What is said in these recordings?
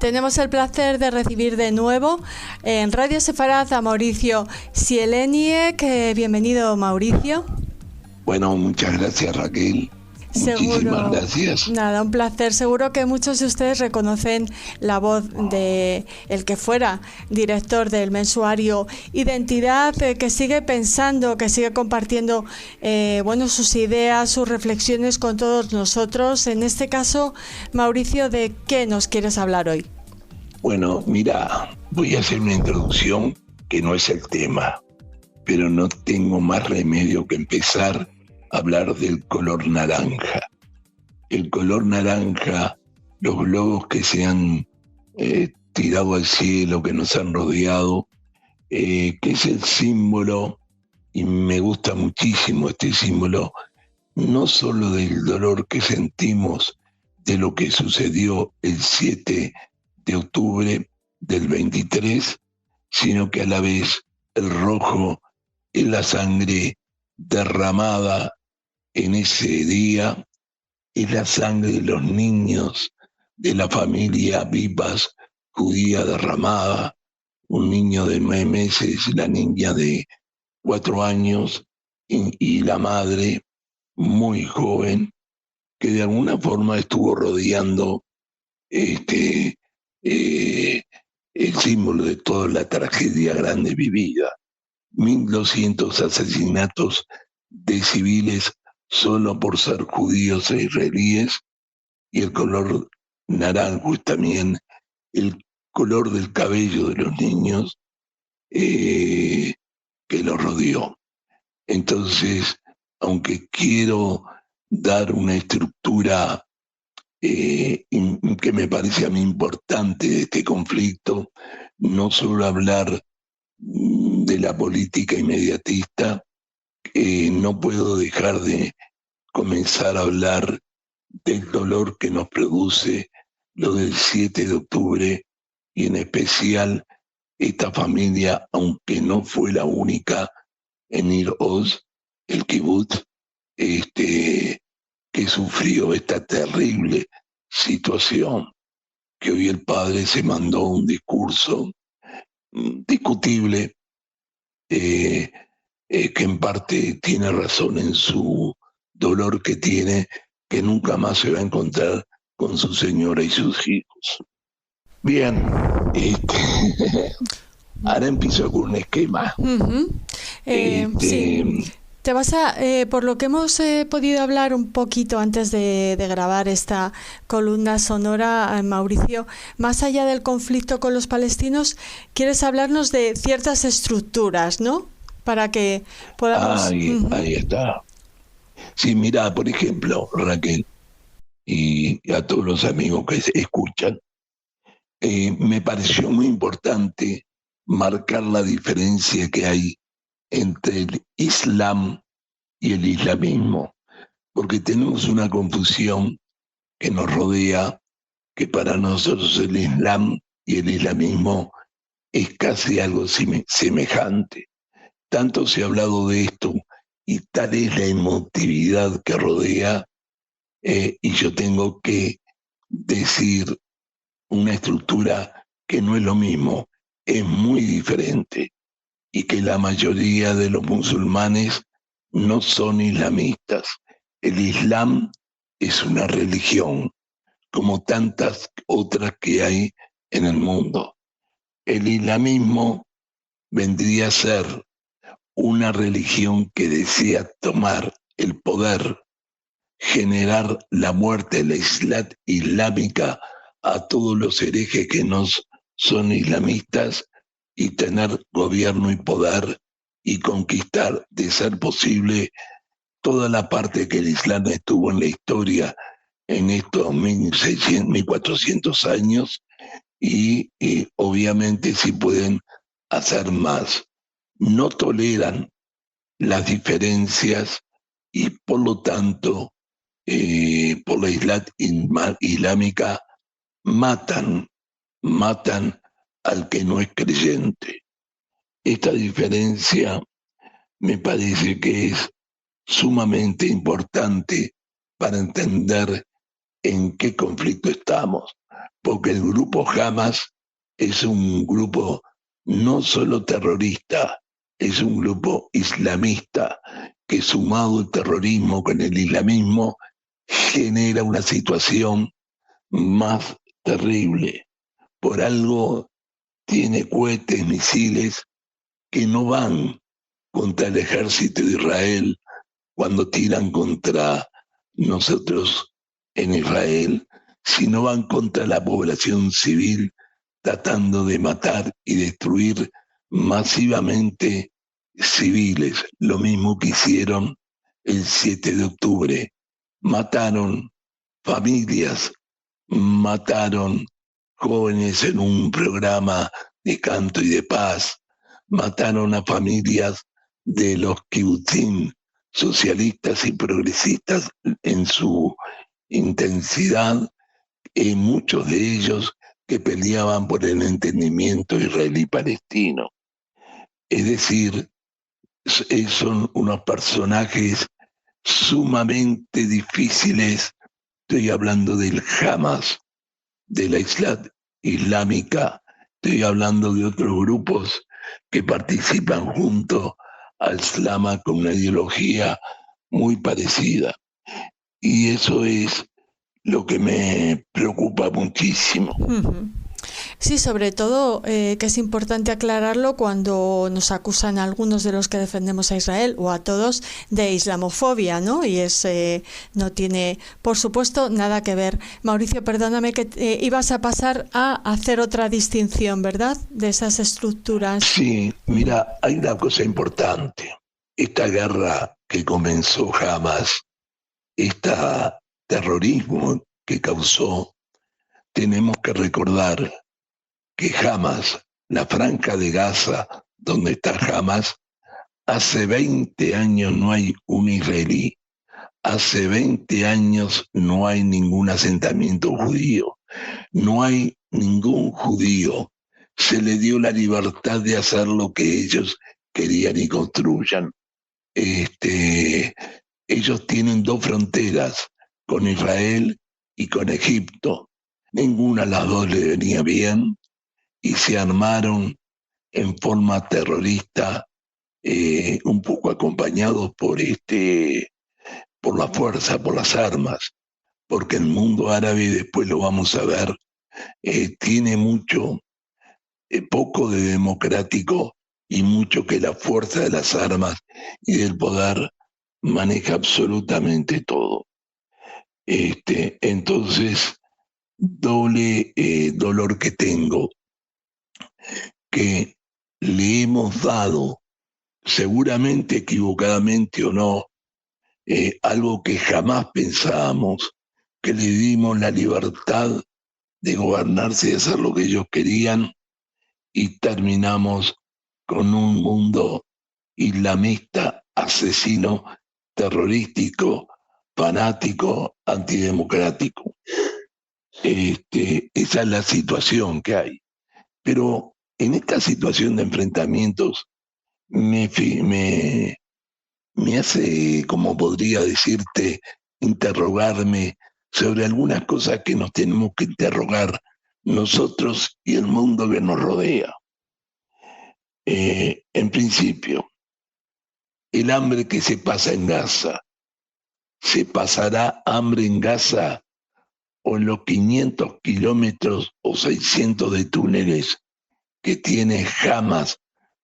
tenemos el placer de recibir de nuevo en Radio Sefarad a Mauricio Sieleniek. Bienvenido, Mauricio. Bueno, muchas gracias, Raquel. Muchísimas gracias. Nada, un placer. Seguro que muchos de ustedes reconocen la voz de el que fuera director del mensuario Identidad, que sigue pensando, que sigue compartiendo sus ideas, sus reflexiones con todos nosotros. En este caso, Mauricio, ¿de qué nos quieres hablar hoy? Bueno, mira, voy a hacer una introducción que no es el tema, pero no tengo más remedio que empezar hablar del color naranja. El color naranja, los globos que se han tirado al cielo, que nos han rodeado, que es el símbolo, y me gusta muchísimo este símbolo, no solo del dolor que sentimos de lo que sucedió el 7 de octubre del 23, sino que a la vez el rojo es la sangre derramada en ese día, es la sangre de los niños de la familia Vivas judía derramada, un niño de 9 meses, la niña de 4 años y la madre muy joven, que de alguna forma estuvo rodeando el símbolo de toda la tragedia grande vivida. 1.200 asesinatos de civiles solo por ser judíos e israelíes, y el color naranjo es también el color del cabello de los niños que los rodeó. Entonces, aunque quiero dar una estructura que me parece a mí importante de este conflicto, no solo hablar de la política inmediatista, no puedo dejar de comenzar a hablar del dolor que nos produce lo del 7 de octubre y en especial esta familia, aunque no fue la única en Nir Oz, el kibutz, que sufrió esta terrible situación, que hoy el padre se mandó un discurso discutible, que en parte tiene razón en su dolor que tiene, que nunca más se va a encontrar con su señora y sus hijos. Bien, ahora empiezo con un esquema. Sí. Te vas por lo que hemos podido hablar un poquito antes de grabar esta columna sonora, Mauricio, más allá del conflicto con los palestinos, quieres hablarnos de ciertas estructuras, ¿no? Para que podamos... Ahí está. Sí, mira, por ejemplo, Raquel, y a todos los amigos que se escuchan, me pareció muy importante marcar la diferencia que hay entre el Islam y el islamismo, porque tenemos una confusión que nos rodea, que para nosotros el Islam y el islamismo es casi algo semejante. Tanto se ha hablado de esto y tal es la emotividad que rodea, y yo tengo que decir una estructura que no es lo mismo, es muy diferente, y que la mayoría de los musulmanes no son islamistas. El Islam es una religión, como tantas otras que hay en el mundo. El islamismo vendría a ser una religión que desea tomar el poder, generar la muerte de la islámica a todos los herejes que no son islamistas, y tener gobierno y poder y conquistar, de ser posible, toda la parte que el Islam estuvo en la historia en estos 1.400 años, y obviamente si pueden hacer más. No toleran las diferencias y por lo tanto por la islámica matan al que no es creyente. Esta diferencia me parece que es sumamente importante para entender en qué conflicto estamos, porque el grupo Hamas es un grupo no solo terrorista, es un grupo islamista que, sumado el terrorismo con el islamismo, genera una situación más terrible. Por algo tiene cohetes, misiles que no van contra el ejército de Israel cuando tiran contra nosotros en Israel, sino van contra la población civil, tratando de matar y destruir masivamente civiles, lo mismo que hicieron el 7 de octubre. Mataron familias, mataron jóvenes en un programa de canto y de paz, mataron a familias de los kibutzim, socialistas y progresistas en su intensidad, muchos de ellos que peleaban por el entendimiento israelí-palestino. Es decir, son unos personajes sumamente difíciles. Estoy hablando del Hamas, de la Islámica, estoy hablando de otros grupos que participan junto al Islam con una ideología muy parecida. Y eso es lo que me preocupa muchísimo. Uh-huh. Sí, sobre todo que es importante aclararlo cuando nos acusan a algunos de los que defendemos a Israel o a todos de islamofobia, ¿no? Y no tiene, por supuesto, nada que ver. Mauricio, perdóname que ibas a pasar a hacer otra distinción, ¿verdad? De esas estructuras. Sí, mira, hay una cosa importante. Esta guerra que comenzó Hamas, este terrorismo que causó, tenemos que recordar que Hamas, la franja de Gaza, donde está Hamas, hace 20 años no hay un israelí, hace 20 años no hay ningún asentamiento judío, no hay ningún judío. Se le dio la libertad de hacer lo que ellos querían y construyan. Ellos tienen dos fronteras, con Israel y con Egipto. Ninguna de las dos le venía bien y se armaron en forma terrorista, un poco acompañados por la fuerza, por las armas, porque el mundo árabe, después lo vamos a ver, tiene poco de democrático y mucho que la fuerza de las armas y del poder maneja absolutamente todo. Entonces, doble dolor que tengo, que le hemos dado, seguramente equivocadamente o no, algo que jamás pensábamos, que le dimos la libertad de gobernarse y hacer lo que ellos querían, y terminamos con un mundo islamista, asesino, terrorístico, fanático, antidemocrático. Esa es la situación que hay. Pero en esta situación de enfrentamientos me hace, como podría decirte, interrogarme sobre algunas cosas que nos tenemos que interrogar nosotros y el mundo que nos rodea. En principio, el hambre que se pasa en Gaza, ¿se pasará hambre en Gaza o en los 500 kilómetros o 600 de túneles que tiene Hamas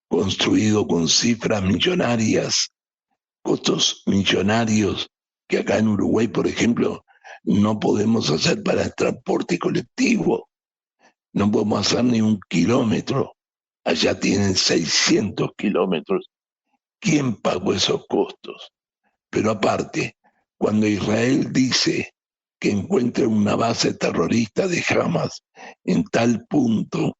construido con cifras millonarias, costos millonarios que acá en Uruguay, por ejemplo, no podemos hacer para el transporte colectivo? No podemos hacer ni un kilómetro. Allá tienen 600 kilómetros. ¿Quién pagó esos costos? Pero aparte, cuando Israel dice que encuentra una base terrorista de Hamas en tal punto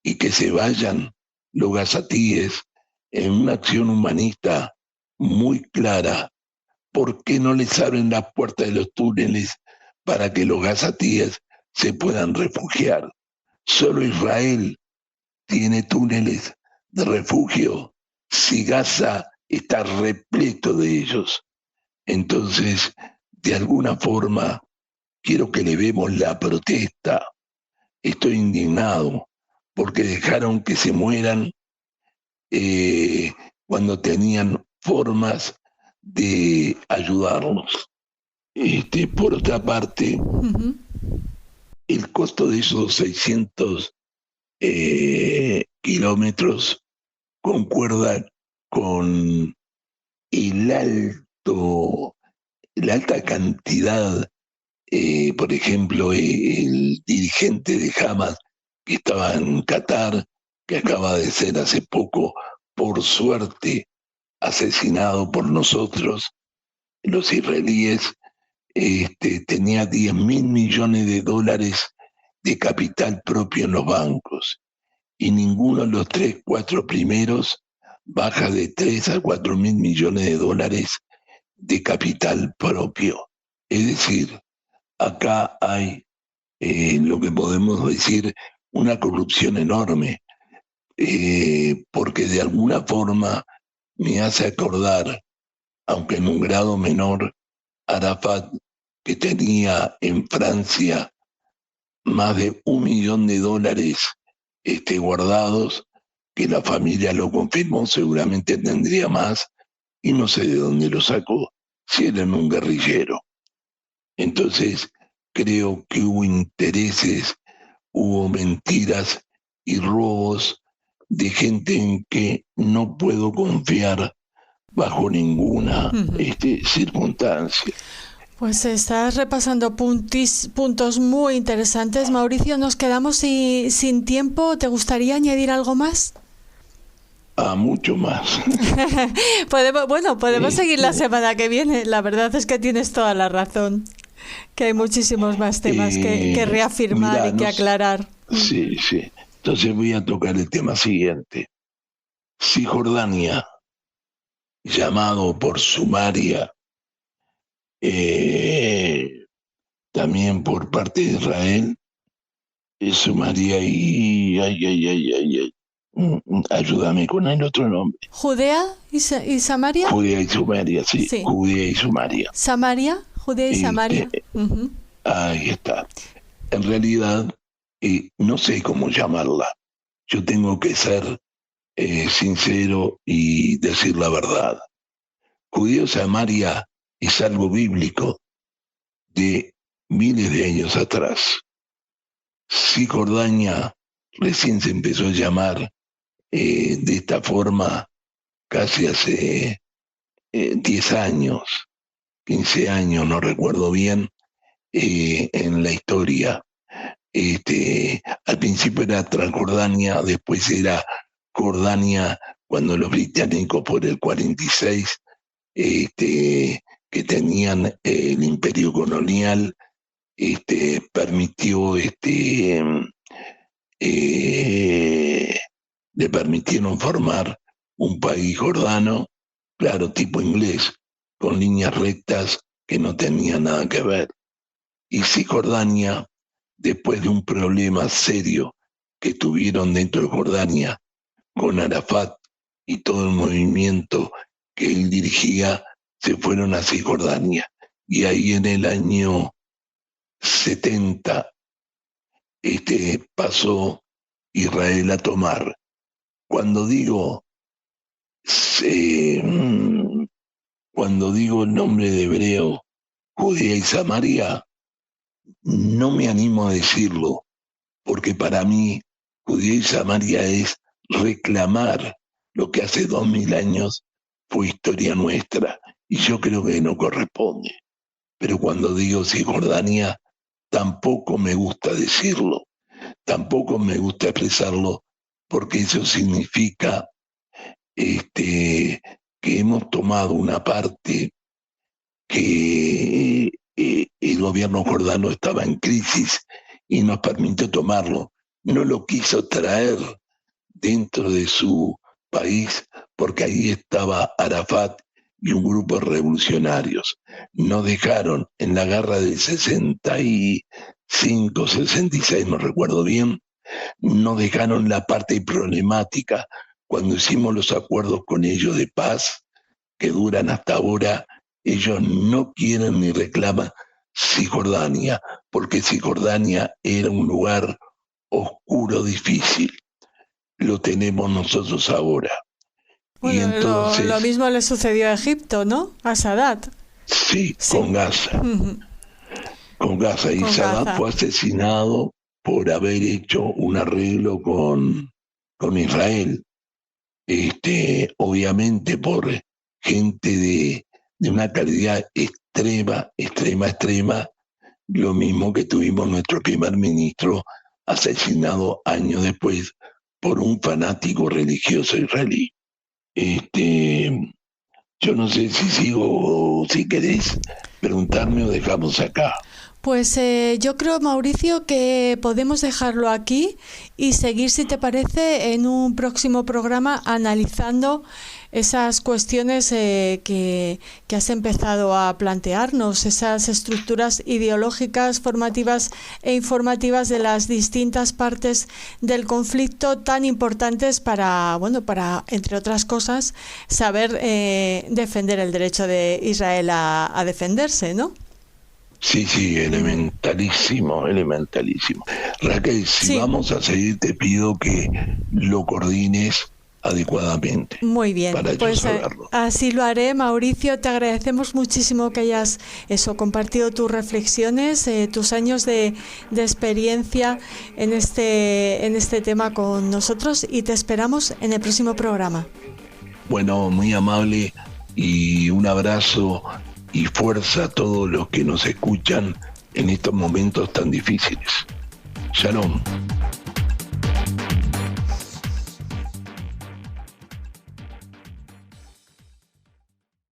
y que se vayan los gazatíes en una acción humanista muy clara, ¿por qué no les abren las puertas de los túneles para que los gazatíes se puedan refugiar? Solo Israel tiene túneles de refugio si Gaza está repleto de ellos. Entonces, de alguna forma, quiero que le vemos la protesta estoy indignado porque dejaron que se mueran cuando tenían formas de ayudarnos. Por otra parte, el costo de esos 600 kilómetros concuerda con la alta cantidad, por ejemplo, el dirigente de Hamas que estaba en Qatar, que acaba de ser hace poco, por suerte, asesinado por nosotros, los israelíes, tenía 10.000 millones de dólares de capital propio en los bancos y ninguno de los 3, 4 primeros baja de 3 a 4 mil millones de dólares de capital propio. Es decir, acá hay lo que podemos decir una corrupción enorme, porque de alguna forma me hace acordar, aunque en un grado menor, Arafat, que tenía en Francia más de $1 millón guardados, que la familia lo confirmó, seguramente tendría más, y no sé de dónde lo sacó, si era un guerrillero. Entonces, creo que hubo intereses, hubo mentiras y robos de gente en que no puedo confiar bajo ninguna circunstancia. Pues estás repasando puntos muy interesantes. Mauricio, nos quedamos sin tiempo. ¿Te gustaría añadir algo más? Mucho más. Podemos seguir la semana que viene. La verdad es que tienes toda la razón, que hay muchísimos más temas que reafirmar y que aclarar. Sí. Entonces voy a tocar el tema siguiente. Cisjordania, llamado por Samaria, también por parte de Israel, Samaria y ayúdame con el otro nombre. ¿Judea y Samaria? Judea y Samaria, sí. Judea y Samaria. Samaria, Judea y Samaria. Ahí está. En realidad, no sé cómo llamarla. Yo tengo que ser sincero y decir la verdad. Judea y Samaria es algo bíblico de miles de años atrás. Cisjordania recién se empezó a llamar de esta forma casi hace 10 años, 15 años, no recuerdo bien, en la historia. Al principio era Transjordania, después era Jordania, cuando los británicos por el 46, que tenían el imperio colonial, permitió le permitieron formar un país jordano, claro, tipo inglés, con líneas rectas que no tenían nada que ver. Y Cisjordania, después de un problema serio que tuvieron dentro de Jordania con Arafat y todo el movimiento que él dirigía, se fueron a Cisjordania. Y ahí en el año 70 pasó Israel a tomar. Cuando digo el nombre de hebreo, Judea y Samaria, no me animo a decirlo, porque para mí Judea y Samaria es reclamar lo que hace 2000 años fue historia nuestra, y yo creo que no corresponde. Pero cuando digo Cisjordania, tampoco me gusta decirlo, tampoco me gusta expresarlo, porque eso significa que hemos tomado una parte que el gobierno jordano estaba en crisis y nos permitió tomarlo. No lo quiso traer dentro de su país porque ahí estaba Arafat y un grupo de revolucionarios. Nos dejaron en la guerra del 65, 66, no recuerdo bien, nos dejaron la parte problemática cuando hicimos los acuerdos con ellos de paz que duran hasta ahora. Ellos no quieren ni reclaman Cisjordania, porque Cisjordania era un lugar oscuro, difícil, lo tenemos nosotros ahora. Bueno, y entonces, lo mismo le sucedió a Egipto, ¿no? A Sadat. Sí, con Gaza. Uh-huh. Con Gaza. Y Sadat fue asesinado por haber hecho un arreglo con Israel. Obviamente por gente de una calidad extrema, lo mismo que tuvimos nuestro primer ministro asesinado años después por un fanático religioso israelí. Yo no sé si sigo o si querés preguntarme o dejamos acá. Pues yo creo, Mauricio, que podemos dejarlo aquí y seguir, si te parece, en un próximo programa analizando esas cuestiones que has empezado a plantearnos, esas estructuras ideológicas, formativas e informativas de las distintas partes del conflicto tan importantes para, entre otras cosas, saber defender el derecho de Israel a defenderse, ¿no? Sí, elementalísimo. Raquel, si vamos a seguir, te pido que lo coordines adecuadamente. Muy bien, pues así lo haré. Mauricio, te agradecemos muchísimo que hayas compartido tus reflexiones, tus años de experiencia en este tema con nosotros, y te esperamos en el próximo programa. Bueno, muy amable, y un abrazo y fuerza a todos los que nos escuchan en estos momentos tan difíciles. Shalom.